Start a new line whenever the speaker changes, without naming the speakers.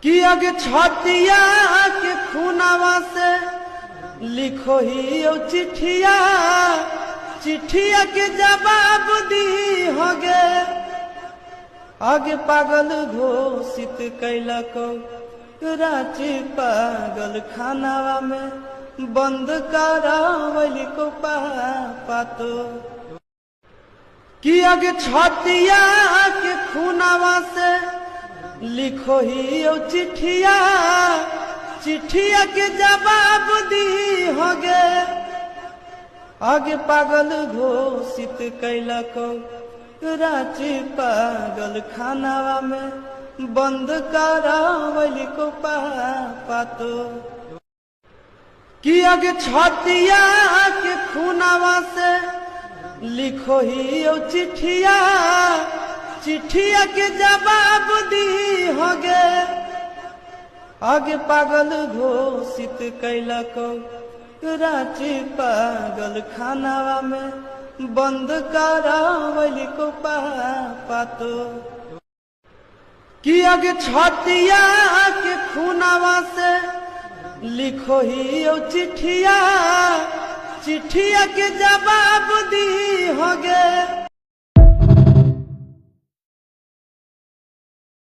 कि आगे छतिया के खुनावा से लिखो ही ओ चिट्ठिया, चिट्ठिया के जवाब दी होगे। आगे पागल घोषित कैला को रांची पागल खानावा में बंद करावली को पापा तो। कि आगे छतिया के खुनावा से लिखो ही ओ चिट्ठिया, चिट्ठिया के जवाब दी होगे। आगे पागल घोषित कैला को रांची पागल खानावा में बंद करावली को पापा तो। कि आगे छतिया के खुनावा से लिखो ही ओ चिट्ठिया, चिट्ठिया के जवाब दी होगे। आगे पागल घोषित कैला को रांची पागल खानावा में बंद करावली को पापा तो। कि आगे छतिया के खुनावा से लिखो ही ओ चिट्ठिया, चिट्ठिया के जवाब दी होगे।